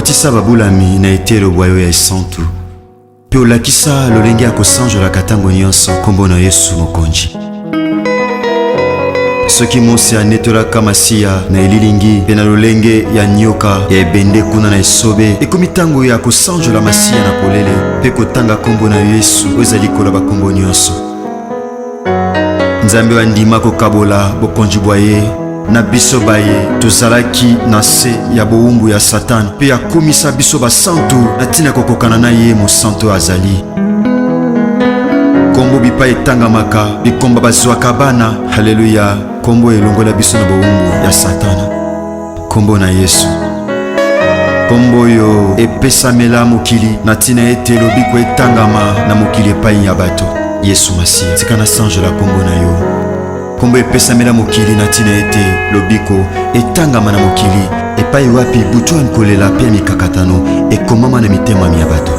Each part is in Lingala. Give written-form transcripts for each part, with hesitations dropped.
okwatisa babulami na etelo bwayo ya esantu mpe olakisa lolenge ya kosanjolaka ntango nyonso nkombo na Yesu mokonzi. Soki Mose anetolaka masiya na elilingi mpe na lolenge ya nyoka ya ebende kuna na esobe, ekomi ntango ya kosanjola masiya na polele mpe kotanga nkombo na Yesu oyo ezali likolo bakombo nyonso. Nzambe andima kokabola bokonzi bwa ye na biso baye tozalaki na se ya bowumbu ya Satana mpe akomisa biso basantu na ntina kokokana na ye mosantu azali. Kombo bipa etangamaka bikomba bazwaka bana. Haleluya. Kombo elongola biso na bowumbu ya Satana. Kombo na Yesu. Kombo yo epesamela mokili na ntina ete lobiko etangama na mokili epai ya bato. Yesu Masiya, tika na sanjola kombo na yo. Kombo epesamela mokili na ntina ete lobiko etangama na mokili epai wapi butu ankolela mpe mikakatano ekomama na mitema ya bato.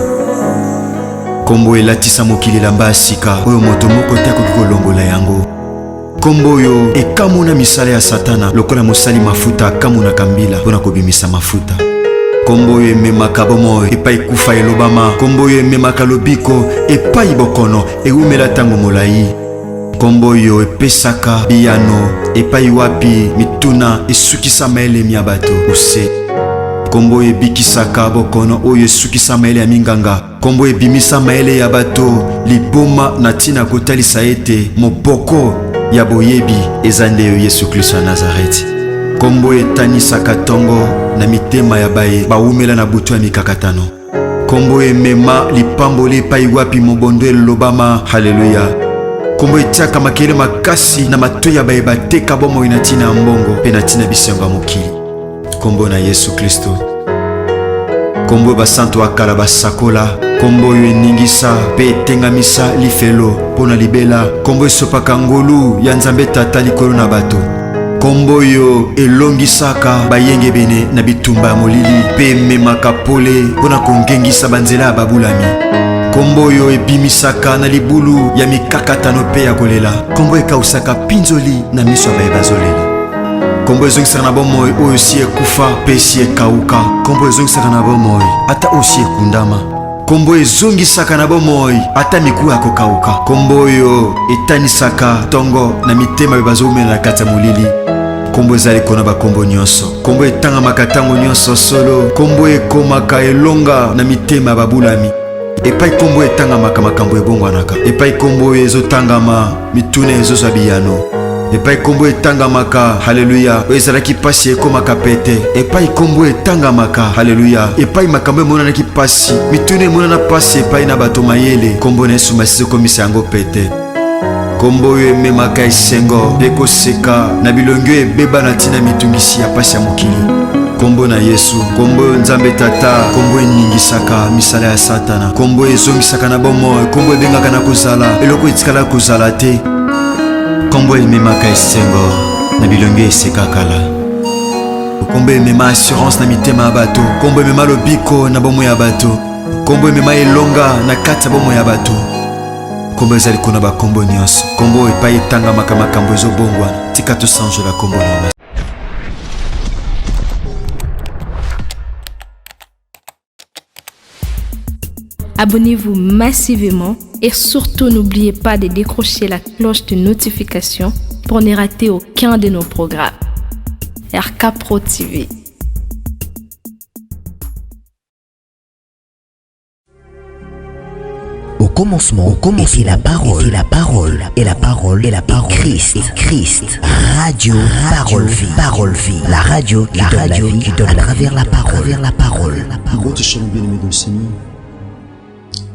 Kombo elatisa mokili lamba sika oyo moto moko te akoki kolongola yango. Kombo yo ekamuna misala ya Satana lokola mosali mafuta akamunaka mbila mpona kobimisa mafuta. Kombo yo ememaka bomoi epai kufa elobama. Kombo yo ememaka lobiko epai bokono eumela ntango molai. Kombo yo epesaka biyano epai wapi mituna esukisa maelemi ya bato ose. Kombo yo ebikisaka bokono oyo esukisa maele ya minganga. Kombo ebimisa maele ya bato liboma na ntina kotalisa ete moboko ya boyebi eza nde yo Yesu Kristo ya Nazareti. Kombo etanisaka tongo na mitema ya baye baumela na butu ya mikakatano. Kombo emema lipamboli epai wapi mobondo elobama. Haleluya. Kombo etiaka makele makasi na matoi ya baye bateka bomoi na ntina ya mbongo mpe na ntina bisengo ya mokili. Kombo na Yesu Kristo. Kombo basantu akala basakola. Kombo yo eningisa mpe etengamisa lifelo mpona libela. Kombo esopaka ngolu ya Nzambe Tata likolo na bato. Kombo yo elongisaka bayenge bene na bitumba ya molili mpe ememaka pole mpona kongengisa banzela ya babulami. Kombo yo ebimisaka na libulu ya mikakatano mpe ya kolela. Kombo ekausaka pinzoli na miso ya baye bazolela. Kombo ezongisaka na bomoi oyo si ekufa mpe si ekauka. Kombo ezongisaka na bomoi ata oyo si ekundama. Kombo ezongisaka na bomoi ata miku ya kokauka. Kombo oyo etanisaka tongo na mitema bazomela na kati ya molili. Kombo ezali kona bakombo nyonso. Kombo etangamaka ntango nyonso solo. Kombo ekomaka elonga na mitema ya babulami. Epai kombo etangamaka makambo ebongwanaka. Epai kombo ezotangama mituna ezozwa biyano. Epai kombo etangamaka. Haleluya. Ezalaki pasi ekomaka pete. Epai kombo etangamaka. Haleluya. Epai makambo emonanaki pasi mituna emonana pasi epai na bato mayele. Kombo na Yesu Masiya ekomisa yango pete. Kombo oyo ememaka esengo mpe koseka na bilongi oyo ebeba na ntina mitungisi ya pasi ya mokili. Kombo na Yesu. Kombo oyo Nzambe Tata. Kombo eningisaka misala ya Satana. Kombo ezongisaka na bomoi. Kombo ebengaka na kozala eloko etikala kozala te. Kombo ememaka esengo na bilongi eseka kala. Kombo emema assurance na mitema ya bato. Kombo emema lobiko na bomoi ya bato. Kombo emema elonga na kati ya bomoi ya bato. Kombo ezali kona bakombo nyonso. Kombo epai etangamaka makambo ezobongwana. Tika tosanjola kombo na Abonnez-vous massivement et surtout n'oubliez pas de décrocher la cloche de notification pour ne rater aucun de nos programmes. RK Pro TV. Au commencement était la parole, et la parole, et la parole, et la parole, Christ. Radio, parole vie, la radio qui donne à travers la parole. Votre cher bien-aimé dans le Seigneur,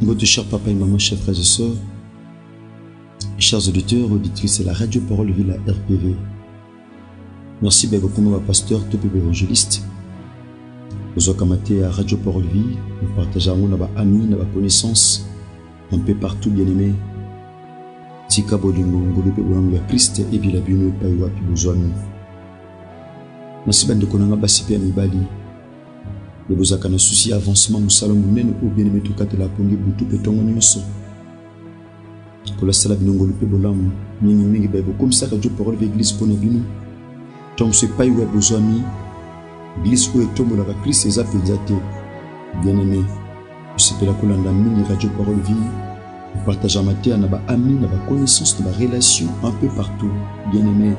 votre cher papa et maman, chers frères et sœurs, chers auditeurs, auditrices, c'est la radio Parole Vie, la RPV. Merci beaucoup, mon pasteur, top évangéliste. Vous avez à Radio Parole Vie, nous partageons nos amis, nos connaissances, un peu partout, bien-aimé. Tika bolingo ngolobe ulangu ya Christ et puis la bino pa wapi bozwami. Merci bande konanga basipe mibali. Le bozaka na souci avancement musala munene ou bien-aimé to katela pongi butu petongo nyonso. Pour la sala bino ngolobe bolamu mingi bebo comme ça Radio Parole Vie église pona bino. Tom se pa wa bozwami. Église où tombe la Christ eza penzate. Bien-aimé, je sais que la Kolanda Mini Radio Parole Vie, nous partageons ma terre, nos amis, nos connaissances, nos relations un peu partout. Bien-aimé,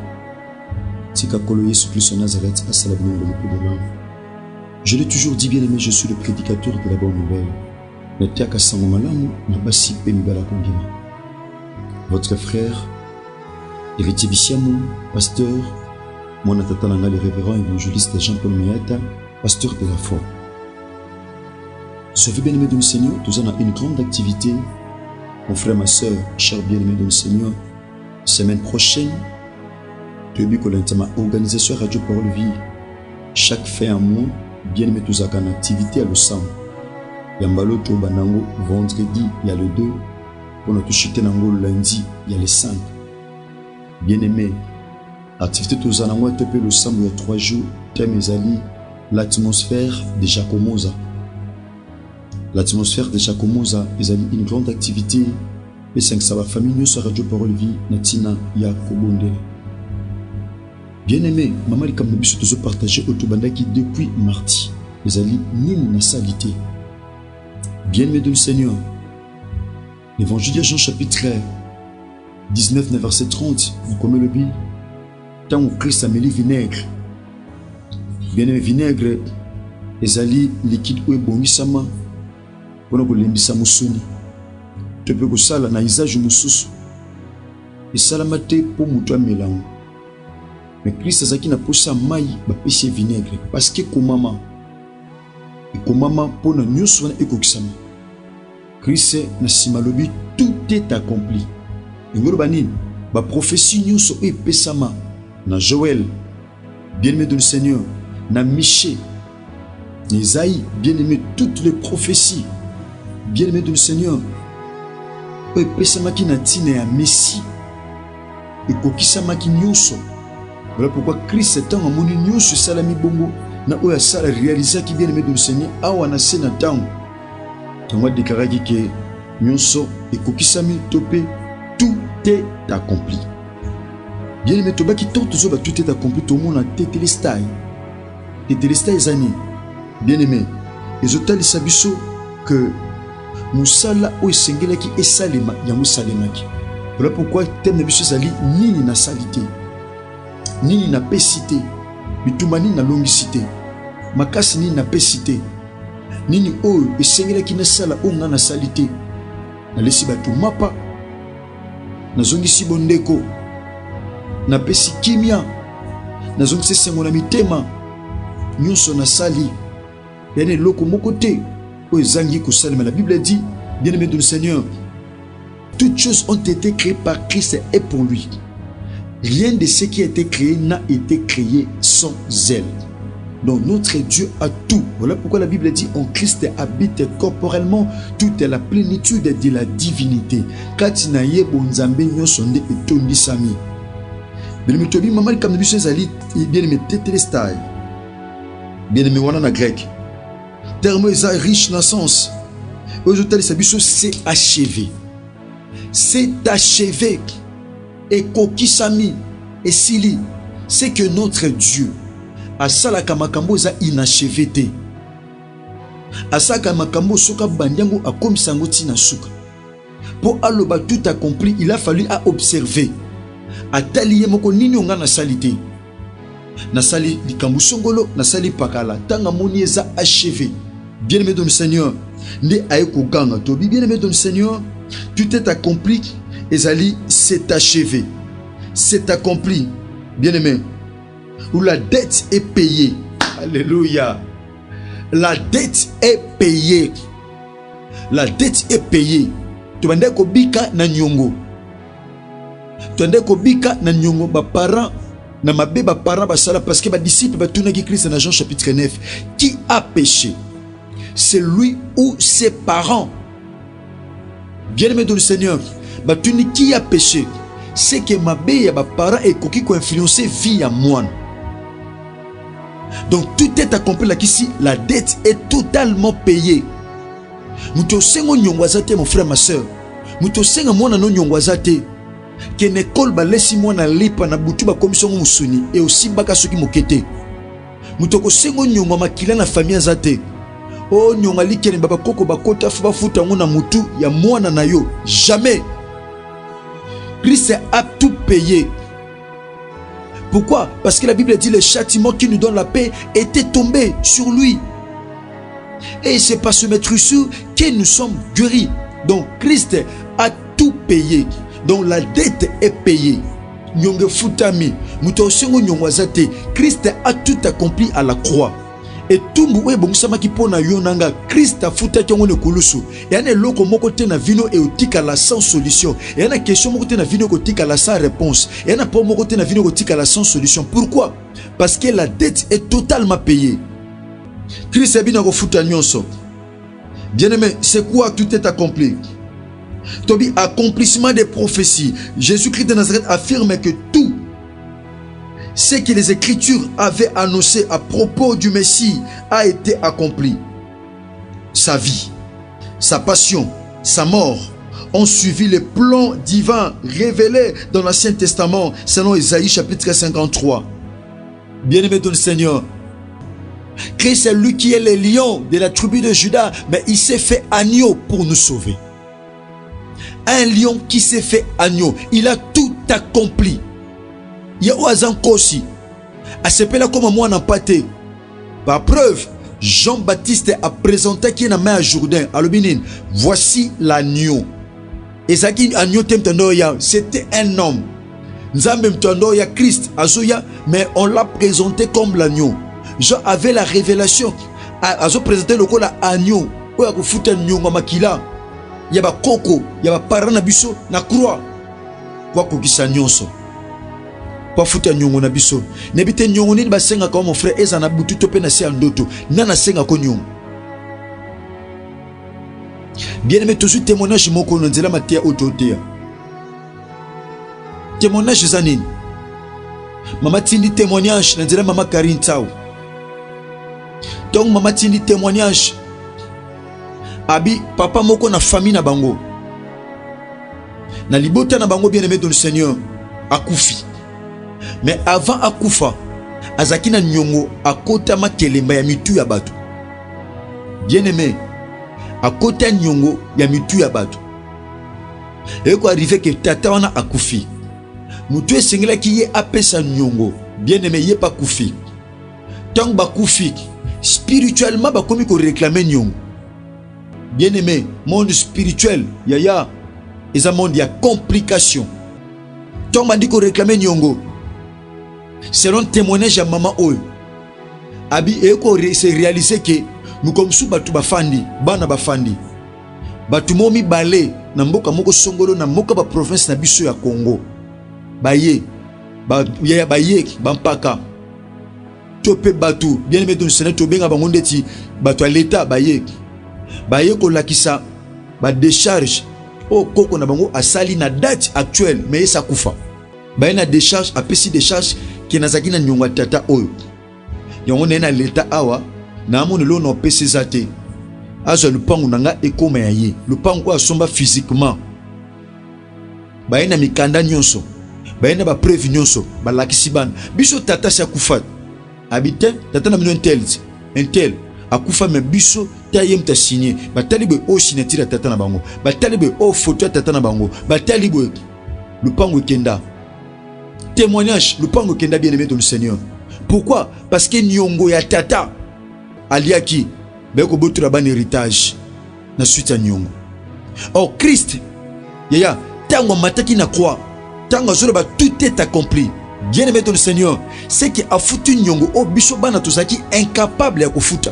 Tika Kolo Yesu Christ Nazareth, à Salabino de l'Épée. Je l'ai toujours dit, bien-aimé, je suis le prédicateur de la bonne nouvelle. Votre frère, héritier Bissiamou, pasteur, mon atatalanga, le révérend évangéliste Jean-Paul Meata, pasteur de la foi. Ce fait bien-aimé de le Seigneur, nous avons une grande activité. Mon frère, ma soeur, cher bien-aimé de le Seigneur, semaine prochaine, Tobi Kolentama, organisation Radio Parole Vie, chaque fin à mois, bien-aimé, nous avons une activité à l'Ossam. Yambalo to banango vendredi, il y a le 2. Pour notre chuter nango lundi, il y a le 5. Bien-aimé, activité tous en ango topé le samedi il y a 3 jours. Thème ezali l'atmosphère de Jacomosa. L'atmosphère de Jacomosa ezali une grande activité. Et 5 ça va famille sur Radio Parole Vie natina ya kobonde. Bien-aimé, maman li comme biso tous partager autobandaki depuis mardi. Ezali nini na salité. Bien-aimé de le Seigneur, l'évangile de Jean chapitre 19, verset 30, vous connaissez le bill. Tant où Christ a mis le vinaigre, bien-aimé vinaigre, ezali liquide ou ebonisama, pour que l'embissa musuni. Tu peux que ça la naïsage mususu. Et ça la mate pour mouton mélange. Mais Christ a zaki na posa maï, ba pêcher vinaigre, parce que komama. Et comme maman pour nous nous soigner et kokisama. Christ na simalobi tout est accompli. Ngoro bani ba prophétie nous so e pesama na Joël bien-aimé de le Seigneur na Michée Isaïe bien-aimé toutes les prophéties bien-aimé de le Seigneur e pesama ki na tine ya Messie et kokisama ki nyuso. Voilà pourquoi Christ est en amoni nyuso salami bongo. Na oya sala réaliser qui bien aimé de le Seigneur awa na sena tango tango déclaré que nyonso ekokisami topé tout est accompli. Bien aimé toba ki tout est accompli tout le monde a tétélestai zani bien aimé ezotali sabiso que musala o esengela ki esalema ya musalema ki. Voilà pourquoi thème na biso zali nini na salité nini na pesité bitumani na longicité makasi nini na pesité nini oyo esengela ki na sala onga na salité na lesi batu mapa na zongisi bondeko na pesi kimia na zongisi sengo na mitema nyonso na sali yani loko moko te oyo zangi kosalema. La Bible dit bien-aimé de le Seigneur, toutes choses ont été créées par Christ et pour lui. Rien de ce qui a été créé n'a été créé sans zèle. Donc notre Dieu a tout. Voilà pourquoi la Bible dit en Christ habite corporellement toute la plénitude de la divinité. Katinaye bonzambe nyosonde etondi sami. Bien-aimé tobi maman comme biso ezali bien-aimé tétélestai. Bien-aimé wana na grec. Terme eza riche dans sens. Aujourd'hui ça biso c'est achevé. C'est achevé. Et kokisami et sili, c'est que notre Dieu a salaka makambo za inachevé te. Asaka makambo soka bandiango a comme sangoti na suka. Pour aloba tout accompli, il a fallu à observer. A taliye moko nini onga na salité. Na sali likambu songolo, na sali pakala, tanga moni eza achevé. Bien-aimé dans le Seigneur, ne aeko ganga tobi bien-aimé dans le Seigneur, tout est accompli. Ezali, c'est achevé. C'est accompli. Bien-aimé. Où la dette est payée. Alléluia. La dette est payée. La dette est payée. Tu vas dire que bika na nyongo. Tu vas dire que bika na nyongo. Ba parents, na mabe ba parents ba sala parce que ba disciple ba tourner qui Christ dans Jean chapitre 9. Qui a péché? C'est lui ou ses parents. Bien-aimé dans le Seigneur. Batuni qui a péché, c'est que ma belle ya ba parents et qui ko influencer vie à moi. Donc tout est accompli là ici, la dette est totalement payée. Muto sengo nyongwazate mon frère ma soeur. Muto senga mona no nyongwazate. Que n'école ba lesi mona lipa na butu ba commission musuni et aussi baka soki mokete. Muto ko sengo nyongwa makila na famille azate. oh nyongali kene baba koko bakota fuba futa ngona mutu ya mwana na yo. Jamais. Christ a tout payé. Pourquoi? Parce que la Bible dit le châtiment qui nous donne la paix était tombé sur lui. Et c'est par ce maître sûr que nous sommes guéris. Donc Christ a tout payé. Donc la dette est payée. Nyonge futami, mutosengo nyongwazate. Christ a tout accompli à la croix. Et tout moué bongsama ki pona yonanga Christ a futa ki ngone kulusu. Et ane loko moko te na vino e otika la sans solution. Et ane question moko te na vino kotika la sans réponse. Et ane po moko te na vino kotika la sans solution. Pourquoi? Parce que la dette est totalement payée. Christ a bina ko futa nyonso. Bien-aimé, c'est quoi tout est accompli? Tobi, accomplissement des prophéties. Jésus-Christ de Nazareth affirme que tout ce que les Écritures avaient annoncé à propos du Messie a été accompli. Sa vie, sa passion, sa mort ont suivi les plans divins révélés dans l'Ancien Testament selon Isaïe chapitre 53. Bien-aimé dans le Seigneur, Christ est lui qui est le lion de la tribu de Juda, mais il s'est fait agneau pour nous sauver. Un lion qui s'est fait agneau, il a tout accompli. Il y a Oazan Kosi. À ce là comme moi n'en pâté. Par preuve, Jean-Baptiste a présenté qui est dans la Jourdain. À l'obinin, voici l'agneau. Et ça qui agneau c'était un homme. Nous avons même Christ, mais on l'a présenté comme l'agneau. Jean avait la révélation. Azo présenté le col agneau. Il y a koko, il y a paranabiso na croix. Quoi que ça nyonso. Pas foutre nyongo na biso. Nebite nyongo ni basenga comme mon frère ezana butu tope na se andoto. Nana senga ko nyongo. Bien aimé, toujours témoignage moko nzela matia ototea. Témoignage zanine. Mama tindi témoignage nzela mama Karine Tao. Donc mama tindi témoignage. Abi papa moko na famille na bango. Na libota na bango bien aimé dans le Seigneur akufi. Mais avant akufa, azaki na nyongo akota makelemba ya mitu ya bato. Bien aimé, akota nyongo ya mitu ya bato. Et ko arrivé que tata wana akufi. Mutu esengela ki ye apesa nyongo. Bien aimé, ye pa kufi. Tant ba kufi, spirituellement ba komi ko réclamer nyongo. Bien aimé, monde spirituel, yaya, et un monde, il y a complication. Tant m'a dit qu'on réclamait nyongo. Selon témoignage à maman Oy, Abi et qu'on s'est réalisé que nous comme sous batu bafandi, bana bafandi. Batu momi balé, na mboka moko songolo na mboka ba province na biso ya Congo. Baye, yaya baye, bampaka. Tope batu, bien aimé dans le Sénat, tobenga bangondeti, batu à l'état baye. Baye ko lakisa ba décharge o koko na bango asali na date actuelle mais ça kufa baye na décharge apesi décharge ki nazaki na nyonga tata oyo yango na l'état awa na amone lo no pesi zate azo lupangu nanga ekoma ya ye lupangu asomba physiquement baye na mikanda nyonso baye na ba preuve nyonso ba lakisi bana biso tata sa kufa habite tata na mino intel akufa me biso tayem ta signé batalibe o signature tata na bango batalibe o photo tata na bango batalibe le pango kenda témoignage le pango kenda bien aimé dans le Seigneur. Pourquoi? Parce que nyongo ya tata aliaki beko botura ban héritage na suite à nyongo. Or Christ yaya tango mataki na croix tango zolo ba tout est accompli. Bien aimé dans le Seigneur, c'est qui a foutu nyongo o biso bana tozaki incapable ya kofuta.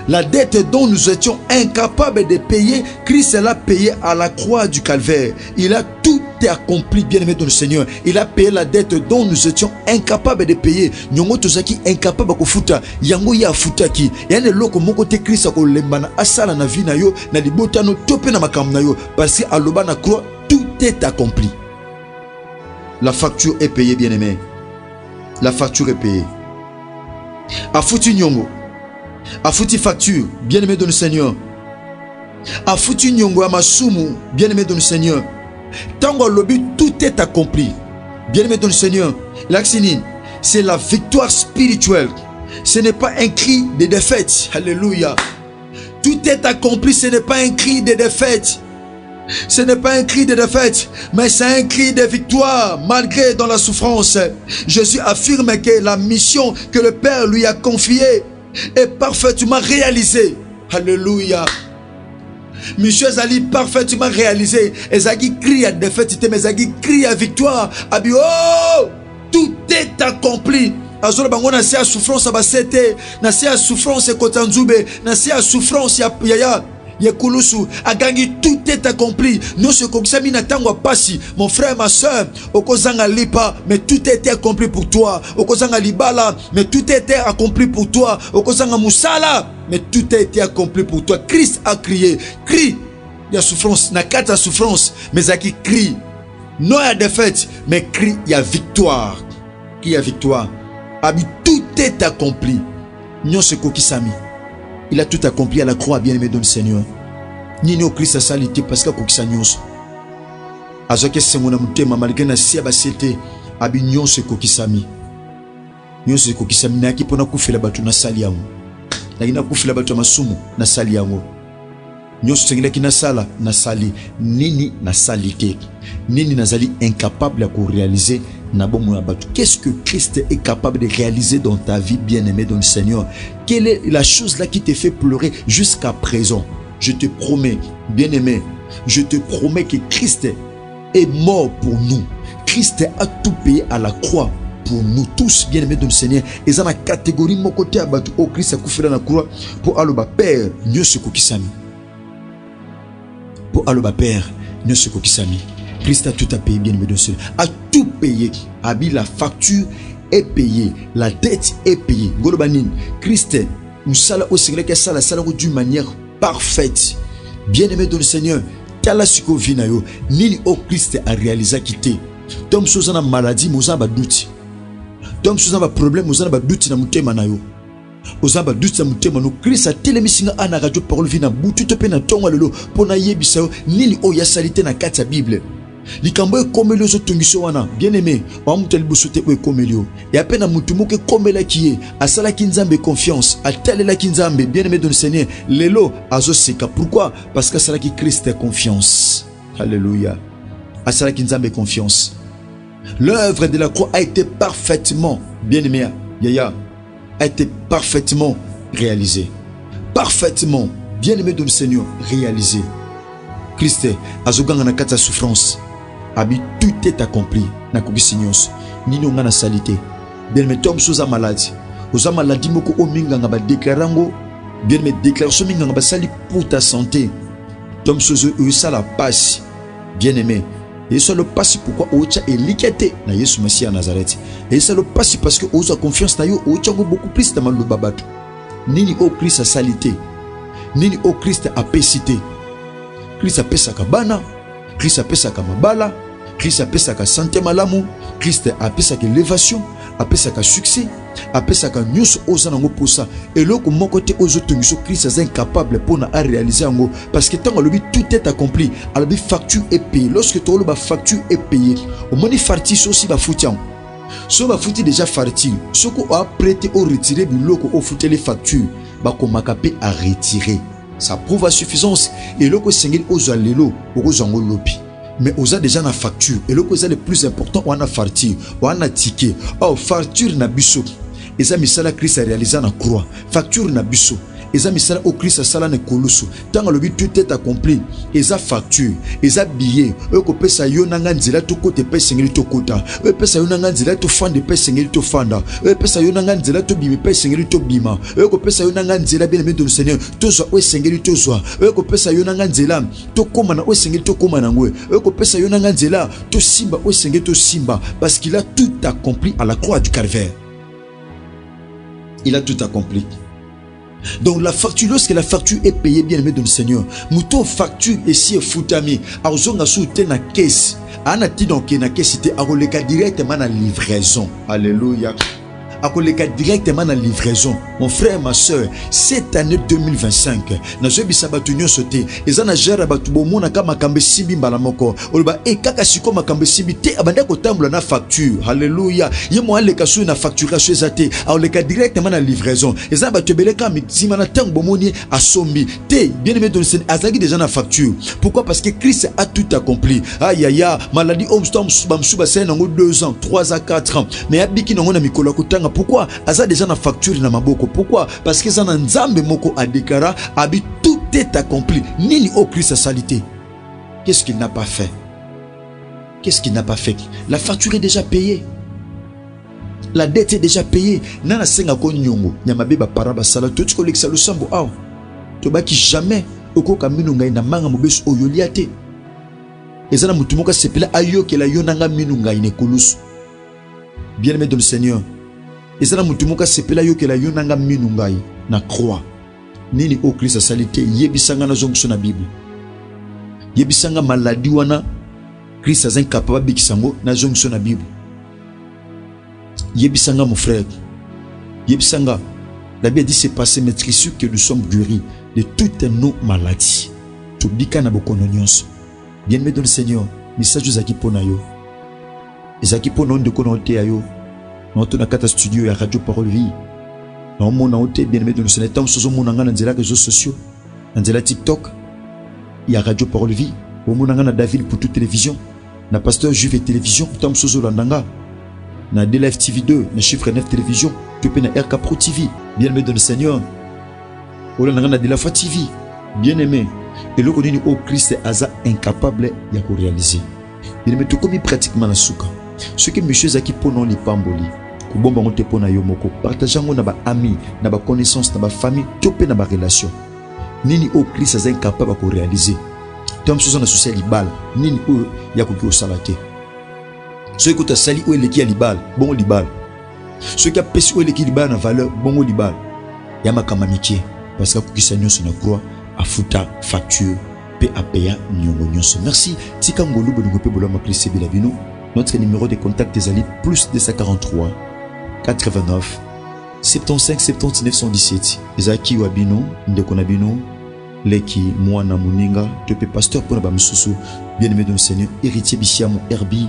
La dette dont nous étions incapables de payer, Christ l'a payé à la croix du calvaire. Il a tout accompli, bien aimé dans le Seigneur. Il a payé la dette dont nous étions incapables de payer. Nyongo tozaki incapable de futa. Yango ya futa ki. Yane loko moko te Christ ko lembana asala na vie na yo na libota no tope na makam na yo parce que aloba na croix tout est accompli. La facture est payée, bien aimé. La facture est payée. A foutu nyongo. A foutu facture, bien aimé dans le Seigneur. A foutu nyongo à masumu, bien aimé dans le Seigneur. Tango lobby, tout est accompli. Bien aimé dans le Seigneur. L'axinine, c'est la victoire spirituelle. Ce n'est pas un cri de défaite. Alléluia. Tout est accompli, ce n'est pas un cri de défaite. Ce n'est pas un cri de défaite, mais c'est un cri de victoire, malgré dans la souffrance. Jésus affirme que la mission que le Père lui a confiée est parfaitement réalisée. Alléluia. Mission Zali parfaitement réalisée. Ezaki crie à défaite, mais Ezaki crie à victoire. Abi, oh, tout est accompli. Azolo bango na se a souffrance abasete, na se a souffrance kotanzube, na se a souffrance ya Yekulusu, agangi, tout est accompli. Nous ce kokisami na tango pasi, mon frère, ma soeur, okozanga lipa, mais tout était accompli pour toi. Okozanga libala, mais tout était accompli pour toi. Okozanga musala, mais tout a été accompli pour toi. Christ a crié, crie, il y a souffrance, na kata souffrance, mais à qui crie, non il y a défaite, mais crie, il y a victoire. Qui y a victoire? Abi, tout est accompli. Nous ce kokisami. Il a tout accompli à la croix, bien-aimé dans le Seigneur. Ni au Christ a salité parce que kokisa nyonso. Azoke sengona mutema malgré na sia basete abi nyonso kokisami. Nyonso kokisami na kipona kufela batu na sali yango. Na ina kufela batu masumu na sali yango. Nyonso sengela kina sala na sali nini na salité. Nini nazali incapable à réaliser. Qu'est-ce que Christ est capable de réaliser dans ta vie, bien-aimé dans le Seigneur? Quelle est la chose là qui te fait pleurer jusqu'à présent? Je te promets, bien-aimé, je te promets que Christ est mort pour nous. Christ a tout payé à la croix pour nous tous, bien-aimés dans le Seigneur. Et dans la catégorie mon côté abattu au Christ a coupé dans la croix pour aloba Père, Dieu se kokisami. Pour aloba Père, Dieu se kokisami. Christ a tout à payer, bien aimé de Seigneur. A tout payé. Abi la facture est payée. La dette est payée. Golobanin. Christ, nous sala au Seigneur, que ça la sala d'une manière parfaite. Bien aimé de Seigneur. Tala siko vinayo. Nini au Christ a réalisé quitter. Tom sozana maladie, mozamba douti. Tom sozana problème, mozamba douti na mutema nayo. Ozamba douti na mutema no. Christ a télémisinga ana radio parole vina butu te pe na tonga lelo pona yebisayo. Nini o ya salité na kati ya Bible. Likambo ekomeli ozo tungiso wana bien-aimé wa muteli busote o ekomeli et à peine mutumuke komela kiye asala kinzambe confiance atelela kinzambe bien-aimé dans le Seigneur lelo azo seka. Pourquoi? Parce que asala ki Christ est confiance. Alléluia. Asala kinzambe confiance. L'œuvre de la croix a été parfaitement, bien-aimé Yaya, a été parfaitement réalisée. Parfaitement, bien-aimé dans le Seigneur, réalisé. Christ azoganga na kata souffrance. Abi tout est accompli na kubisignos nino ngana salité bien mais tom soza maladie oza maladie moko o minga nga ba déclarango bien mais déclaration minga nga ba sali pour ta santé tom sozo ça la passe bien aimé et ça le passe pourquoi ocha elikete na Yesu Messia Nazareth et ça le passe parce que oza confiance na yo ocha beaucoup plus dans le babatu nini o Christ a salité nini o Christ a pécité. Christ a pesaka bana, Christ a pesaka mabala, Christ a pesaka santé malamu, Christ a pesaka élévation, a pesaka succès, a pesaka nyuso ozanango pour ça. Et loko mon côté aux autres Christ est incapable pour na réaliser ango parce que tant le tout est accompli, la facture est payée. Lorsque tu as facture est payée, au moni farti aussi ba foutian. So ba fouti déjà farti, ce qu'on a prêté au retirer biloko au fouter les factures, ba komakapé à retirer. Ça prouve à suffisance. Et le Seigneur aux allélo, aux angolopi. Mais aux a déjà la facture. Et le que le plus important, on a facture, on a ticket. Oh, facture na biso. Et ça, misala Christ a réalisé na croix. Facture na biso. Et ça, misala au Christ a sala ne koloso. Tant le but tout est accompli. Et ça facture. Et ça billet. Eux que pesa yo nanganzela to kote pe Seigneur to kota. Eux pesa yo nanganzela to fande pe Seigneur to fanda. Eux pesa yo nanganzela to bimi pe Seigneur to bima. Eux que pesa yo nanganzela bien aimé de le Seigneur. To zo o Seigneur to zo. Eux que pesa yo nanganzela to komana o Seigneur to komana ngwe. Eux que pesa yo nanganzela to simba o Seigneur to simba parce qu'il a tout accompli à la croix du Calvaire. Il a tout accompli. Donc la facture, lorsque la facture est payée, bien aimé dans le Seigneur, mouton facture ici est foutami. Arzonga soute na caisse. Ana ti donc na caisse c'était aroleka directement na livraison. Alléluia. akoleka directement na livraison. Mon frère, ma soeur, cette année 2025, na zo bisa batu nyonso te, eza na jara batu bomona kama makambe simbi mbala moko. Oloba kaka siko makambe simbi te abanda kotambola na facture. Alléluia. Ye mo aleka so na facturation ezate, akoleka directement na livraison. Eza batu beleka mitima na tango bomoni asombi te. Bien aimé dans le Seigneur, azaki déjà na facture. Pourquoi? Parce que Christ a tout accompli. Aïe aïe aïe, maladie homstom bamsuba c'est nango 2 ans, 3 à 4 ans. Mais abiki nango na mikolo kutanga. Pourquoi? Aza déjà na facture na maboko. Pourquoi? Parce que ça na nzambe moko adekara abi tout est accompli. Nini au Christ a salité. Qu'est-ce qu'il n'a pas fait? Qu'est-ce qu'il n'a pas fait? La facture est déjà payée. La dette est déjà payée. Nana senga ko nyongo. Nyamabe ba paraba sala tout ko leksa lo sambo aw. To baki jamais oko kamino ngai na manga mobeso oyoliate. Ezana mutu moka sepela ayoke la yonanga minu ngai ne kulusu. Bien-aimé dans le Seigneur. Ezana mutu moka sepela ayoke la yonanga minu ngai na croix. Nini o Christ a salité yebisanga na zongiso na Bible. Yebisanga maladie wana Christ a incapable bikisango na zongiso na Bible. Yebisanga mon frère. Yebisanga la Bible dit c'est passé maîtrise que nous sommes guéris de toutes nos maladies. To bika na bokono nyonso. Bien-aimé dans le Seigneur, message zaki pona yo. Ezaki pona ndeko na ote ayo. Na to na kata studio ya Radio Parole Vie. Na mona ote bien-aimé dans le Seigneur, tam sozo mona nga na nzela réseaux sociaux. Na nzela TikTok. Ya Radio Parole Vie. O mona nga na David pour toute télévision. Na pasteur Juve télévision, tam sozo landanga. Na DLF TV 2, na chiffre 9 télévision, tu peux na RK Pro TV. Bien-aimé dans le Seigneur. Ola nga na DLF TV. Bien-aimé. Et le connaît au Christ aza incapable de réaliser. Il met tout comme pratiquement la souka. Ce que monsieur Zaki ponon li pamboli. Kubomba ngote pona yo moko. Partageango na ba ami, na ba connaissance, na ba famille, topé na ba relation. Nini au Christ aza incapable de réaliser. Tom sozo na social libal. Nini o ya koki o salate. Ce que tu sali ou eleki ya libal, bon libal. Ce qui a pesi ou eleki libal na valeur, bon libal. Yama kamamikie parce que koki sanyo sur na croix. Afuta facture pe apaya nyongo nyonso. Merci tika ngolu bongo pe bolama klise bilabino. Notre numéro de contact est ali plus 243 89 75 79 117. Ezaki wabino ndeko na bino leki mwana muninga tope pasteur pour ba msusu bien-aimé dans le Seigneur, héritier bisiamo Herbi,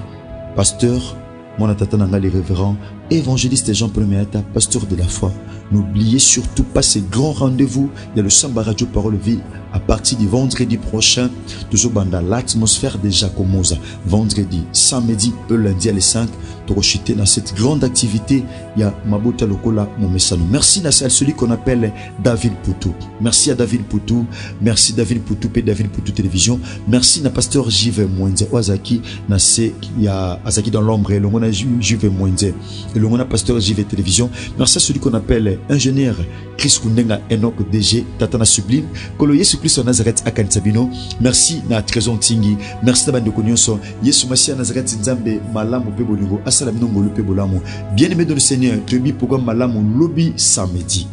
pasteur mon tata nanga les révérends évangéliste Jean-Paul Meata, pasteur de la foi. N'oubliez surtout pas ces grands rendez-vous de le Samba Radio Parole Vie à partir du vendredi prochain, toujours dans l'atmosphère de Jacomosa. Vendredi, samedi, lundi à les 5, pour chuter dans cette grande activité. Il y a Mabota Lokola, mon message. Merci à celui qu'on appelle David Poutou. Merci à David Poutou. Merci David Poutou et David Poutou Télévision. Merci à pasteur Jive Mwenze. Ozaki, il y a Azaki dans l'ombre et l'on a Jive Mwenze. Et l'on a pasteur Jive Télévision. Merci à celui qu'on appelle ingénieur Chris Kundenga Enoch DG Tatana Sublime. Kolo Yesu Christ Nazareth Akansabino. Merci na Trésor Tingi. Merci na bande konyoso. Yesu Masia Nazareth Nzambe malamu pe bolingo. Asala minongolo pe bolamu. Bien-aimé dans le Seigneur, tu programme malamu lobby samedi.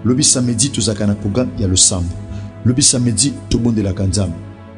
Lobby samedi tozakana programme il y a le sambo. Lobby samedi tout bon de la kanzam.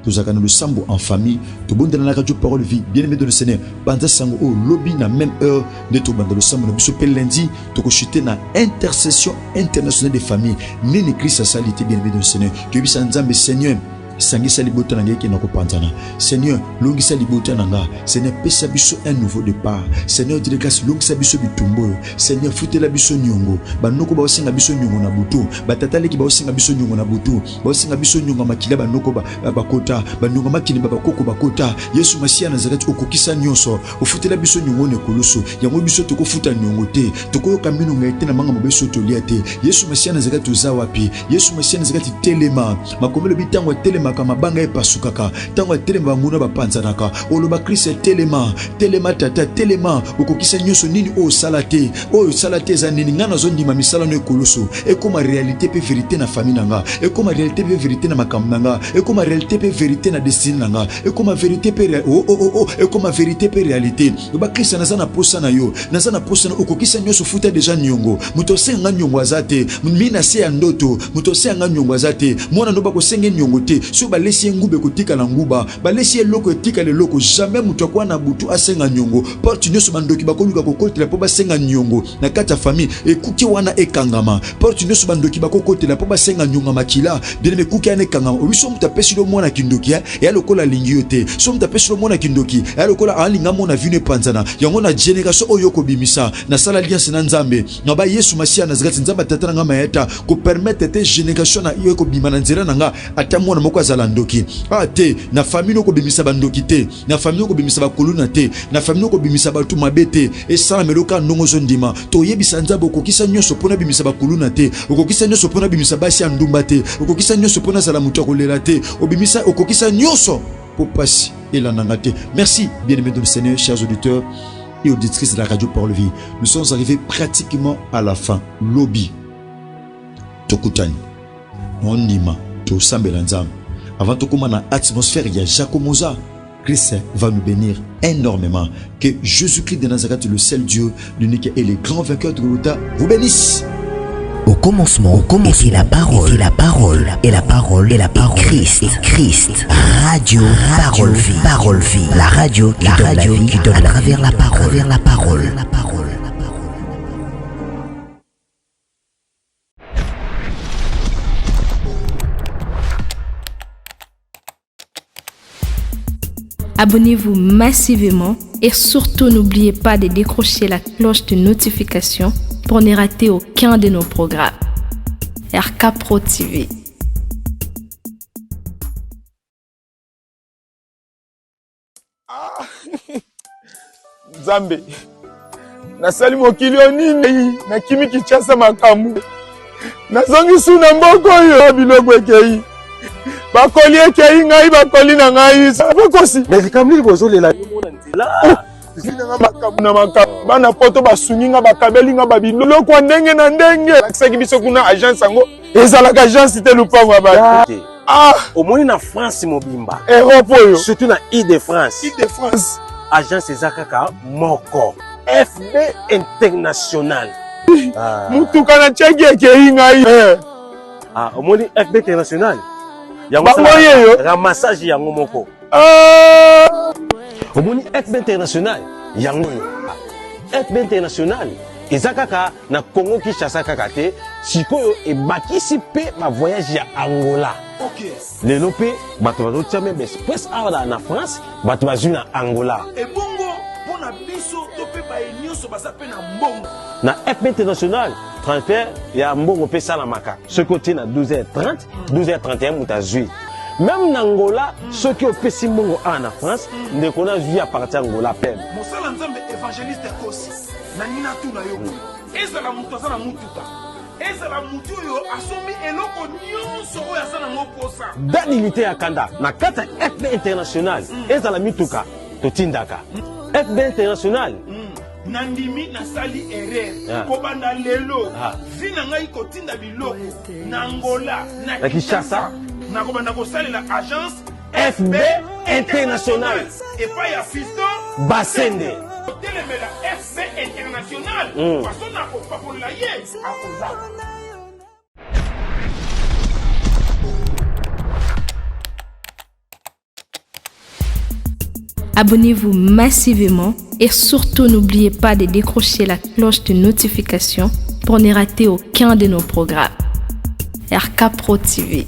Tozakana le sambo en famille, tout bon de la radio Parole Vie. Bien-aimé dans le Seigneur, banda sango au lobby na même heure de tout bon de le sambo. Biso pe lundi, to ko chuter na intercession internationale des familles. Nini Christ a salité bien-aimé dans le Seigneur. Tu bis Nzambe Seigneur. Sangisa libota nanga yeke nako panzana. Seigneur, longisa libota nanga. Seigneur, pesa biso un nouveau départ. Seigneur, dis grâce longisa biso bitumbo. Seigneur, futela biso nyongo. Banoko ba osinga biso nyongo na butu. Batatale ki ba osinga biso nyongo na butu. Ba osinga biso nyongo makila banoko ba bakota. Banoko makili ba bakoko bakota. Yesu Masia Nazareth okokisa nyonso. Ofutela biso nyongo ne koloso. Yango biso toko futa nyongo te. Toko yoka mino ngaite na manga mobeso tolia te. Yesu Masia Nazareth ozawapi. Yesu Masia Nazareth telema. Makomelo bitango telema kama banga epasukaka tango telema nguna bapanzanaka oloba Christ telema tata telema okokisa nyonso nini o salate za nini ngana zo ndima misala no ekoloso ekoma réalité pe vérité na famille nanga ekoma réalité pe vérité na makambo nanga ekoma réalité pe vérité na destin nanga ekoma vérité pe ekoma vérité pe réalité oba Christ nazana posa na yo nazana posa na okokisa nyonso futa déjà nyongo muto senga nyongo azate mina se ya ndoto muto senga nyongo azate mwana no bako senge nyongo te so balesi ngube kotika na nguba balesi eloko etika le loko jamais mutu akwa na butu asenga nyongo porte nyoso bandoki bakoluka kokotela po basenga nyongo na kati ya famille ekuki wana ekangama porte nyoso bandoki bakokotela po basenga nyonga makila bien me kuki ane ekangama obiso mutu apesi lo mwana kindoki ya lokola lingi yote so mutu apesi lo mwana kindoki ya lokola alinga mona vino epanzana yango na generation oyo kobimisa na sala alliance na nzambe na ba Yesu Masia Nazareth nzamba tata nga mayeta ko permettre te generation na yo ko bima na nzela nanga ata mwana moko azala ndoki te na famille ko bimisa bandoki te na famille ko bimisa bakoluna te na famille ko bimisa batu mabete e sala meloka ndongo zondima to yebisa nzabo kokisa nyoso pona bimisa bakoluna te okokisa nyoso pona bimisa basi ya ndumba te okokisa nyoso pona zala mutu akolela te obimisa okokisa nyoso pour passer et la nangate. Merci bien-aimés de le Seigneur, chers auditeurs et auditrices de la radio Parole Vie. Nous sommes arrivés pratiquement à la fin. Lobby Tokutani Ondima To Sambelanzam. Avant de commencer l'atmosphère, il y a Jacomoza. Christ va nous bénir énormément. Que Jésus-Christ de Nazareth, le seul Dieu, l'unique et le grand vainqueur de Golgotha, vous bénisse. Au commencement, était la parole, et la parole, et la parole, et la parole, Christ, radio, parole vie, la radio qui donne à travers la parole, Abonnez-vous massivement et surtout n'oubliez pas de décrocher la cloche de notification pour ne rater aucun de nos programmes. RK Pro TV. Zambe. Nasali mokili onini na kimi kichasa makamu. Nazongi suna mboko yo biloko ekei. Bakoli ekei ngai bakoli na ngai. Bakosi. Mais kamli bozolela mona nzela. Nga makamu na makamu. Bana poto basungi nga bakabeli nga babiloko ndenge na ndenge. Saki biso kuna agence ngo. Ezalaka agence te lupango ba. Au moins na France mobimba. Europe yo. Surtout na Île-de-France. Île-de-France. Agence ezakaka moko. FB International. Mutuka na cheki ekei ngai. Au moins FB International. Yango yo. Ramassage yango moko. Au moins FB International. Yango yo. FB International. Ezakaka na Congo Kinshasa kaka te. Sikoyo ebakisi pe ba voyage ya Angola. OK. Lelo pe bato bazotia même express awa na France, bato bazwi na Angola. Et bongo pona biso to pe ba enyoso basape na mbongo. Na FB International, transfert ya mbongo pe sala maka. Ce côté na 12h30, 12h31 mutazui. Même na Angola, ceux qui ont fait si mbongo en France, ne connaissent vu à partir Angola peine. Mosala nzambe évangéliste kosi. Na nina tu na yo. Ezala mutu azana mutuka. Ezala mutu yo asomi eloko nyonso oyo azana moposa. Danilité ya kanda na kata FB International, ezala mituka totindaka. FB International. Nandimi na sali erreur. Kobanda lelo. Vina ngai kotinda biloko na Angola, na Kinshasa. Na kobanda kosalela agence FB International. Et pas ya fiston Basende. Telemela FB International. Façon na kopakola ye akola. Abonnez-vous massivement et surtout n'oubliez pas de décrocher la cloche de notification pour ne rater aucun de nos programmes. RK Pro TV.